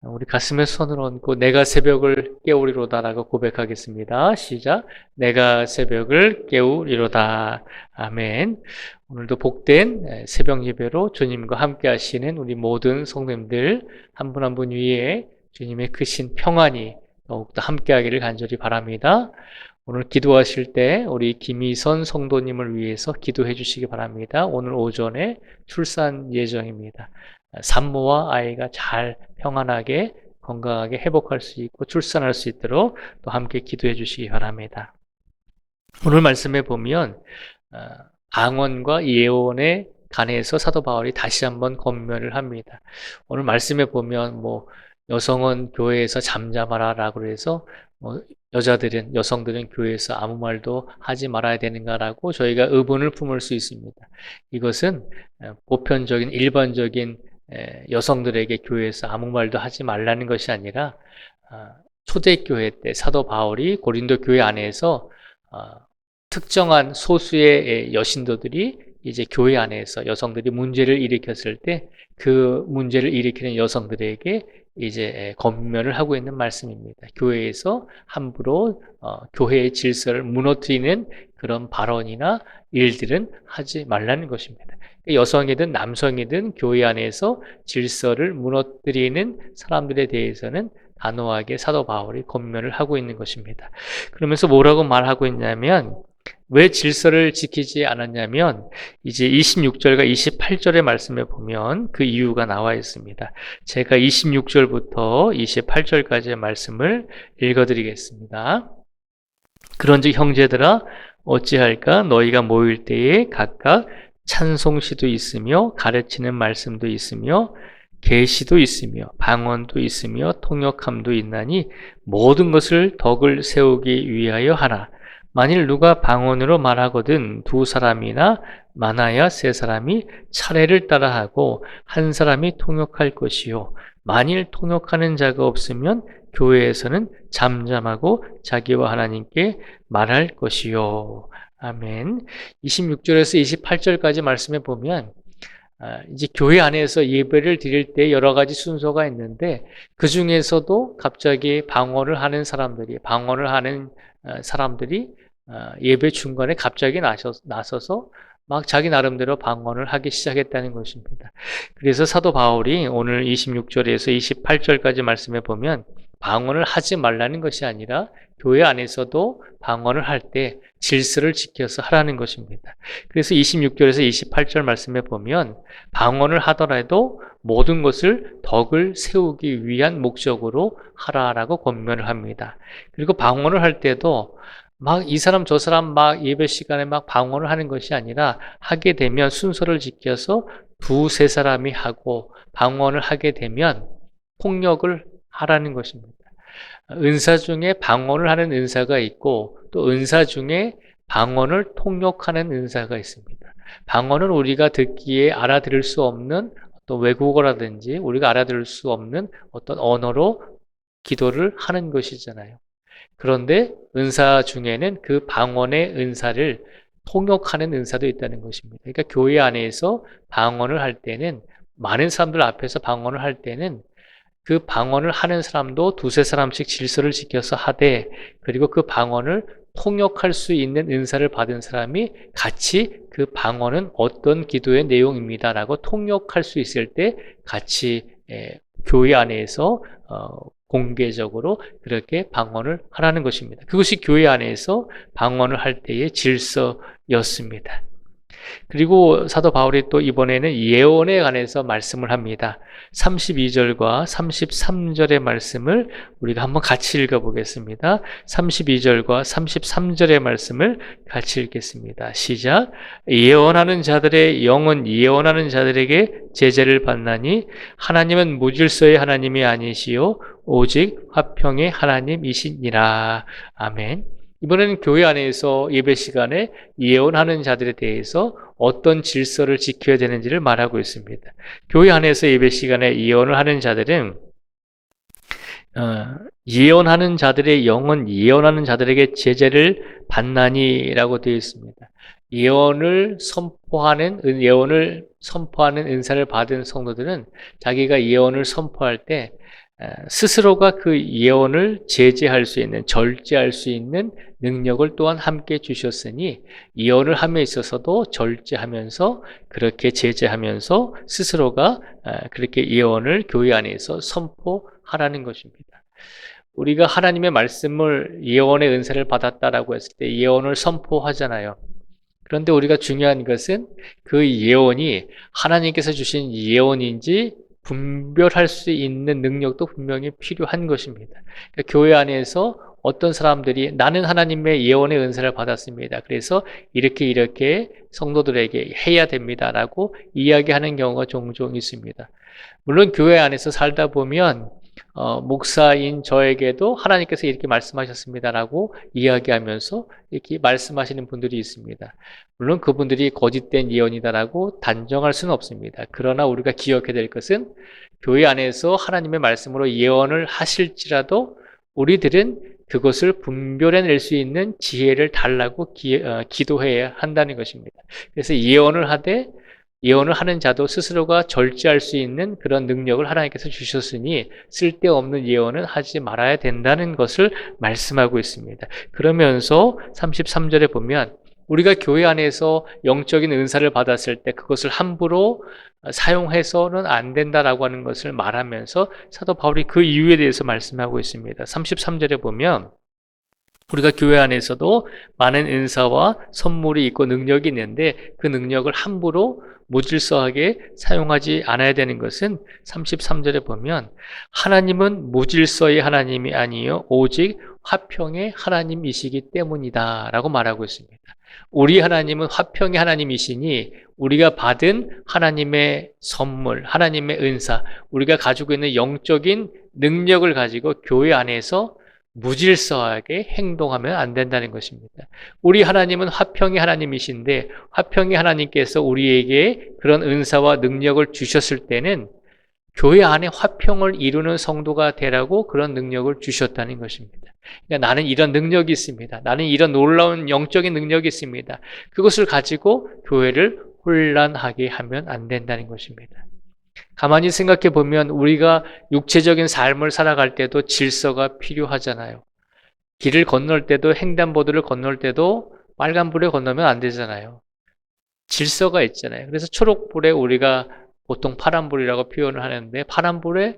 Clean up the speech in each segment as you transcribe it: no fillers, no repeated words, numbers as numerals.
우리 가슴에 손을 얹고 내가 새벽을 깨우리로다라고 고백하겠습니다. 시작. 내가 새벽을 깨우리로다. 아멘. 오늘도 복된 새벽 예배로 주님과 함께 하시는 우리 모든 성도님들 한 분 한 분 위에 주님의 크신 평안이 더욱더 함께 하기를 간절히 바랍니다. 오늘 기도하실 때 우리 김희선 성도님을 위해서 기도해 주시기 바랍니다. 오늘 오전에 출산 예정입니다. 산모와 아이가 잘 평안하게 건강하게 회복할 수 있고 출산할 수 있도록 또 함께 기도해 주시기 바랍니다. 오늘 말씀에 보면 방언과 예언에 관해서 사도 바울이 다시 한번 권면을 합니다. 오늘 말씀에 보면 여성은 교회에서 잠잠하라라고 해서 여성들은 교회에서 아무 말도 하지 말아야 되는가라고 저희가 의문을 품을 수 있습니다. 이것은 보편적인 일반적인 여성들에게 교회에서 아무 말도 하지 말라는 것이 아니라 초대교회 때 사도 바울이 고린도 교회 안에서 특정한 소수의 여신도들이 이제 교회 안에서 여성들이 문제를 일으켰을 때 그 문제를 일으키는 여성들에게 이제 권면을 하고 있는 말씀입니다. 교회에서 함부로 교회의 질서를 무너뜨리는 그런 발언이나 일들은 하지 말라는 것입니다. 여성이든 남성이든 교회 안에서 질서를 무너뜨리는 사람들에 대해서는 단호하게 사도 바울이 권면을 하고 있는 것입니다. 그러면서 뭐라고 말하고 있냐면 왜 질서를 지키지 않았냐면 이제 26절과 28절의 말씀에 보면 그 이유가 나와 있습니다. 제가 26절부터 28절까지의 말씀을 읽어드리겠습니다. 그런즉 형제들아 어찌할까 너희가 모일 때에 각각 찬송시도 있으며 가르치는 말씀도 있으며 계시도 있으며 방언도 있으며 통역함도 있나니 모든 것을 덕을 세우기 위하여 하라. 만일 누가 방언으로 말하거든 두 사람이나 많아야 세 사람이 차례를 따라하고 한 사람이 통역할 것이요. 만일 통역하는 자가 없으면 교회에서는 잠잠하고 자기와 하나님께 말할 것이요. 아멘. 26절에서 28절까지 말씀해 보면 이제 교회 안에서 예배를 드릴 때 여러 가지 순서가 있는데 그 중에서도 갑자기 방언을 하는 사람들이 예배 중간에 갑자기 나서서 막 자기 나름대로 방언을 하기 시작했다는 것입니다. 그래서 사도 바울이 오늘 26절에서 28절까지 말씀해 보면 방언을 하지 말라는 것이 아니라 교회 안에서도 방언을 할 때 질서를 지켜서 하라는 것입니다. 그래서 26절에서 28절 말씀에 보면 방언을 하더라도 모든 것을 덕을 세우기 위한 목적으로 하라라고 권면을 합니다. 그리고 방언을 할 때도 막 이 사람 저 사람 막 예배 시간에 막 방언을 하는 것이 아니라 하게 되면 순서를 지켜서 두세 사람이 하고 방언을 하게 되면 통역을 하라는 것입니다. 은사 중에 방언을 하는 은사가 있고 또 은사 중에 방언을 통역하는 은사가 있습니다. 방언은 우리가 듣기에 알아들을 수 없는 어떤 외국어라든지 우리가 알아들을 수 없는 어떤 언어로 기도를 하는 것이잖아요. 그런데 은사 중에는 그 방언의 은사를 통역하는 은사도 있다는 것입니다. 그러니까 교회 안에서 방언을 할 때는 많은 사람들 앞에서 방언을 할 때는 그 방언을 하는 사람도 두세 사람씩 질서를 지켜서 하되 그리고 그 방언을 통역할 수 있는 은사를 받은 사람이 같이 그 방언은 어떤 기도의 내용입니다라고 통역할 수 있을 때 같이 교회 안에서 공개적으로 그렇게 방언을 하라는 것입니다. 그것이 교회 안에서 방언을 할 때의 질서였습니다. 그리고 사도 바울이 또 이번에는 예언에 관해서 말씀을 합니다. 32절과 33절의 말씀을 우리가 한번 같이 읽어보겠습니다. 32절과 33절의 말씀을 같이 읽겠습니다. 시작. 예언하는 자들의 영은 예언하는 자들에게 제재를 받나니 하나님은 무질서의 하나님이 아니시요 오직 화평의 하나님이시니라. 아멘. 이번에는 교회 안에서 예배 시간에 예언하는 자들에 대해서 어떤 질서를 지켜야 되는지를 말하고 있습니다. 교회 안에서 예배 시간에 예언을 하는 자들은 예언하는 자들의 영은 예언하는 자들에게 제재를 받나니라고 되어 있습니다. 예언을 선포하는 은사를 받은 성도들은 자기가 예언을 선포할 때 스스로가 그 예언을 제재할 수 있는, 절제할 수 있는 능력을 또한 함께 주셨으니 예언을 함에 있어서도 절제하면서 그렇게 제재하면서 스스로가 그렇게 예언을 교회 안에서 선포하라는 것입니다. 우리가 하나님의 말씀을 예언의 은사를 받았다라고 했을 때 예언을 선포하잖아요. 그런데 우리가 중요한 것은 그 예언이 하나님께서 주신 예언인지 분별할 수 있는 능력도 분명히 필요한 것입니다. 그러니까 교회 안에서 어떤 사람들이 나는 하나님의 예언의 은사를 받았습니다. 그래서 이렇게 성도들에게 해야 됩니다라고 이야기하는 경우가 종종 있습니다. 물론 교회 안에서 살다 보면 목사인 저에게도 하나님께서 이렇게 말씀하셨습니다라고 이야기하면서 이렇게 말씀하시는 분들이 있습니다. 물론 그분들이 거짓된 예언이다라고 단정할 수는 없습니다. 그러나 우리가 기억해야 될 것은 교회 안에서 하나님의 말씀으로 예언을 하실지라도 우리들은 그것을 분별해낼 수 있는 지혜를 달라고 기도해야 한다는 것입니다. 그래서 예언을 하는 자도 스스로가 절제할 수 있는 그런 능력을 하나님께서 주셨으니 쓸데없는 예언은 하지 말아야 된다는 것을 말씀하고 있습니다. 그러면서 33절에 보면 우리가 교회 안에서 영적인 은사를 받았을 때 그것을 함부로 사용해서는 안 된다라고 하는 것을 말하면서 사도 바울이 그 이유에 대해서 말씀하고 있습니다. 33절에 보면 우리가 교회 안에서도 많은 은사와 선물이 있고 능력이 있는데 그 능력을 함부로 무질서하게 사용하지 않아야 되는 것은 33절에 보면 하나님은 무질서의 하나님이 아니요 오직 화평의 하나님이시기 때문이다 라고 말하고 있습니다. 우리 하나님은 화평의 하나님이시니 우리가 받은 하나님의 선물, 하나님의 은사, 우리가 가지고 있는 영적인 능력을 가지고 교회 안에서 무질서하게 행동하면 안 된다는 것입니다. 우리 하나님은 화평의 하나님이신데 화평의 하나님께서 우리에게 그런 은사와 능력을 주셨을 때는 교회 안에 화평을 이루는 성도가 되라고 그런 능력을 주셨다는 것입니다. 그러니까 나는 이런 능력이 있습니다. 나는 이런 놀라운 영적인 능력이 있습니다. 그것을 가지고 교회를 혼란하게 하면 안 된다는 것입니다. 가만히 생각해 보면 우리가 육체적인 삶을 살아갈 때도 질서가 필요하잖아요. 길을 건널 때도 횡단보도를 건널 때도 빨간불에 건너면 안 되잖아요. 질서가 있잖아요. 그래서 초록불에 우리가 보통 파란불이라고 표현을 하는데 파란불에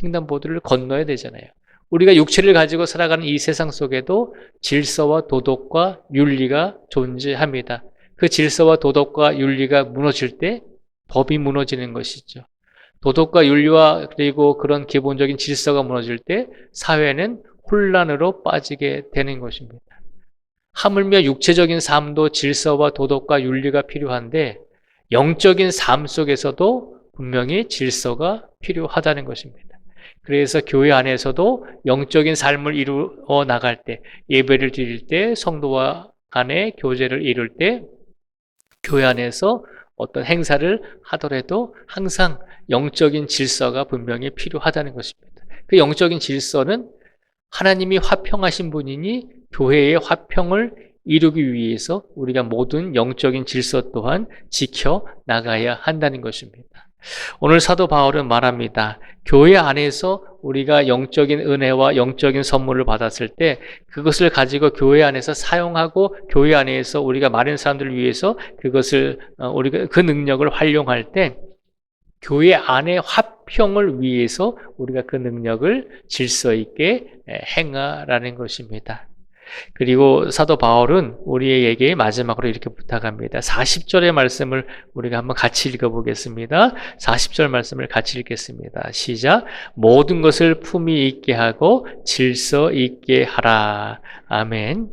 횡단보도를 건너야 되잖아요. 우리가 육체를 가지고 살아가는 이 세상 속에도 질서와 도덕과 윤리가 존재합니다. 그 질서와 도덕과 윤리가 무너질 때 법이 무너지는 것이죠. 도덕과 윤리와 그리고 그런 기본적인 질서가 무너질 때 사회는 혼란으로 빠지게 되는 것입니다. 하물며 육체적인 삶도 질서와 도덕과 윤리가 필요한데 영적인 삶 속에서도 분명히 질서가 필요하다는 것입니다. 그래서 교회 안에서도 영적인 삶을 이루어 나갈 때, 예배를 드릴 때, 성도와 간의 교제를 이룰 때, 교회 안에서 어떤 행사를 하더라도 항상 영적인 질서가 분명히 필요하다는 것입니다. 그 영적인 질서는 하나님이 화평하신 분이니 교회의 화평을 이루기 위해서 우리가 모든 영적인 질서 또한 지켜 나가야 한다는 것입니다. 오늘 사도 바울은 말합니다. 교회 안에서 우리가 영적인 은혜와 영적인 선물을 받았을 때 그것을 가지고 교회 안에서 사용하고 교회 안에서 우리가 많은 사람들을 위해서 그것을 우리가 그 능력을 활용할 때 교회 안의 화평을 위해서 우리가 그 능력을 질서 있게 행하라는 것입니다. 그리고 사도 바울은 우리에게 마지막으로 이렇게 부탁합니다. 40절의 말씀을 우리가 한번 같이 읽어보겠습니다. 40절 말씀을 같이 읽겠습니다. 시작. 모든 것을 품위 있게 하고 질서 있게 하라. 아멘.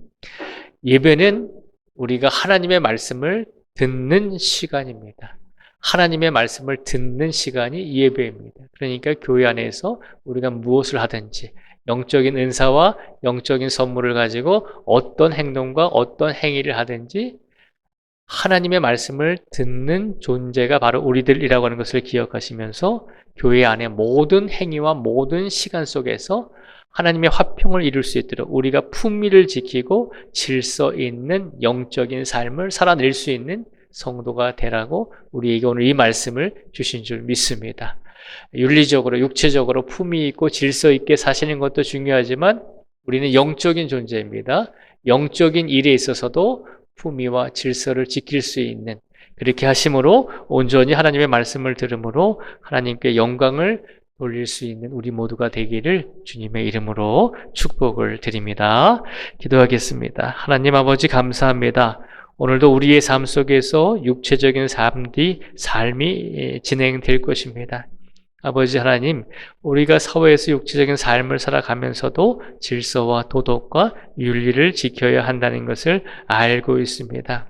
예배는 우리가 하나님의 말씀을 듣는 시간입니다. 하나님의 말씀을 듣는 시간이 예배입니다. 그러니까 교회 안에서 우리가 무엇을 하든지 영적인 은사와 영적인 선물을 가지고 어떤 행동과 어떤 행위를 하든지 하나님의 말씀을 듣는 존재가 바로 우리들이라고 하는 것을 기억하시면서 교회 안에 모든 행위와 모든 시간 속에서 하나님의 화평을 이룰 수 있도록 우리가 품위를 지키고 질서 있는 영적인 삶을 살아낼 수 있는 성도가 되라고 우리에게 오늘 이 말씀을 주신 줄 믿습니다. 윤리적으로, 육체적으로 품위 있고 질서 있게 사시는 것도 중요하지만 우리는 영적인 존재입니다. 영적인 일에 있어서도 품위와 질서를 지킬 수 있는, 그렇게 하심으로 온전히 하나님의 말씀을 들음으로 하나님께 영광을 돌릴 수 있는 우리 모두가 되기를 주님의 이름으로 축복을 드립니다. 기도하겠습니다. 하나님 아버지 감사합니다. 오늘도 우리의 삶 속에서 육체적인 삶이 진행될 것입니다. 아버지 하나님, 우리가 사회에서 육체적인 삶을 살아가면서도 질서와 도덕과 윤리를 지켜야 한다는 것을 알고 있습니다.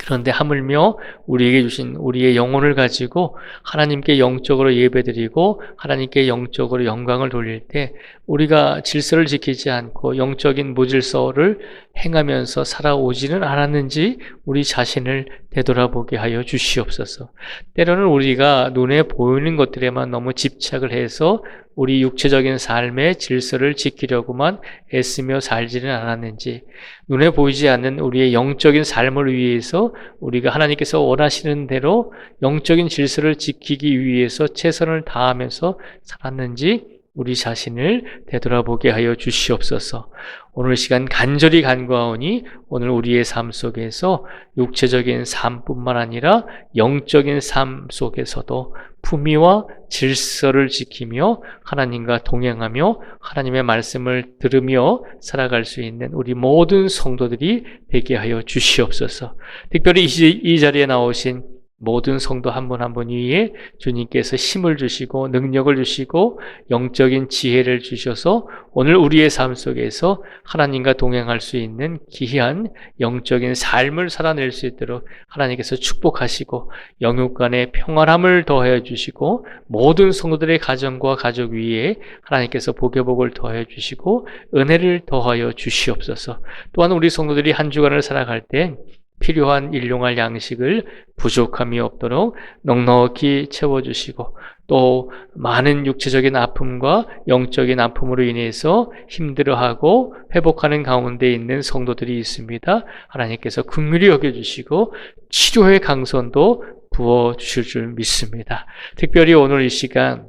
그런데 하물며 우리에게 주신 우리의 영혼을 가지고 하나님께 영적으로 예배드리고 하나님께 영적으로 영광을 돌릴 때 우리가 질서를 지키지 않고 영적인 무질서를 행하면서 살아오지는 않았는지 우리 자신을 되돌아보게 하여 주시옵소서. 때로는 우리가 눈에 보이는 것들에만 너무 집착을 해서 우리 육체적인 삶의 질서를 지키려고만 애쓰며 살지는 않았는지, 눈에 보이지 않는 우리의 영적인 삶을 위해서 우리가 하나님께서 원하시는 대로 영적인 질서를 지키기 위해서 최선을 다하면서 살았는지 우리 자신을 되돌아보게 하여 주시옵소서. 오늘 시간 간절히 간구하오니 오늘 우리의 삶 속에서 육체적인 삶뿐만 아니라 영적인 삶 속에서도 품위와 질서를 지키며 하나님과 동행하며 하나님의 말씀을 들으며 살아갈 수 있는 우리 모든 성도들이 되게 하여 주시옵소서. 특별히 이 자리에 나오신 모든 성도 한 분 한 분 위에 주님께서 힘을 주시고 능력을 주시고 영적인 지혜를 주셔서 오늘 우리의 삶 속에서 하나님과 동행할 수 있는 귀한 영적인 삶을 살아낼 수 있도록 하나님께서 축복하시고 영육 간의 평안함을 더하여 주시고 모든 성도들의 가정과 가족 위에 하나님께서 복의 복을 더하여 주시고 은혜를 더하여 주시옵소서. 또한 우리 성도들이 한 주간을 살아갈 때 필요한 일용할 양식을 부족함이 없도록 넉넉히 채워주시고 또 많은 육체적인 아픔과 영적인 아픔으로 인해서 힘들어하고 회복하는 가운데 있는 성도들이 있습니다. 하나님께서 긍휼히 여겨주시고 치료의 강선도 부어주실 줄 믿습니다. 특별히 오늘 이 시간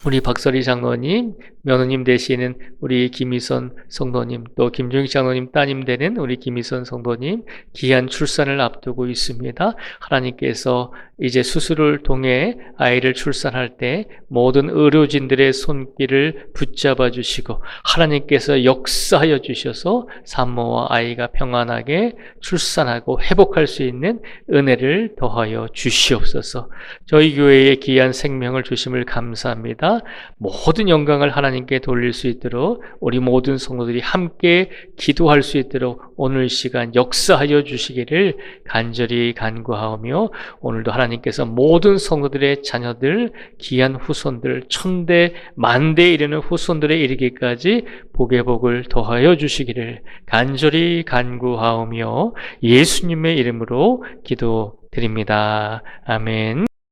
우리 박설희 장로님, 며느님 되시는 우리 김희선 성도님, 또 김종익 장로님 따님 되는 우리 김희선 성도님 귀한 출산을 앞두고 있습니다. 하나님께서 이제 수술을 통해 아이를 출산할 때 모든 의료진들의 손길을 붙잡아 주시고 하나님께서 역사하여 주셔서 산모와 아이가 평안하게 출산하고 회복할 수 있는 은혜를 더하여 주시옵소서. 저희 교회에 귀한 생명을 주심을 감사합니다. 모든 영광을 하나님께 돌릴 수 있도록 우리 모든 성도들이 함께 기도할 수 있도록 오늘 시간 역사하여 주시기를 간절히 간구하오며 오늘도 하나님께서 모든 성도들의 자녀들, 귀한 후손들, 천대 만대에 이르는 후손들에 이르기까지 복의 복을 더하여 주시기를 간절히 간구하오며 예수님의 이름으로 기도드립니다. 아멘.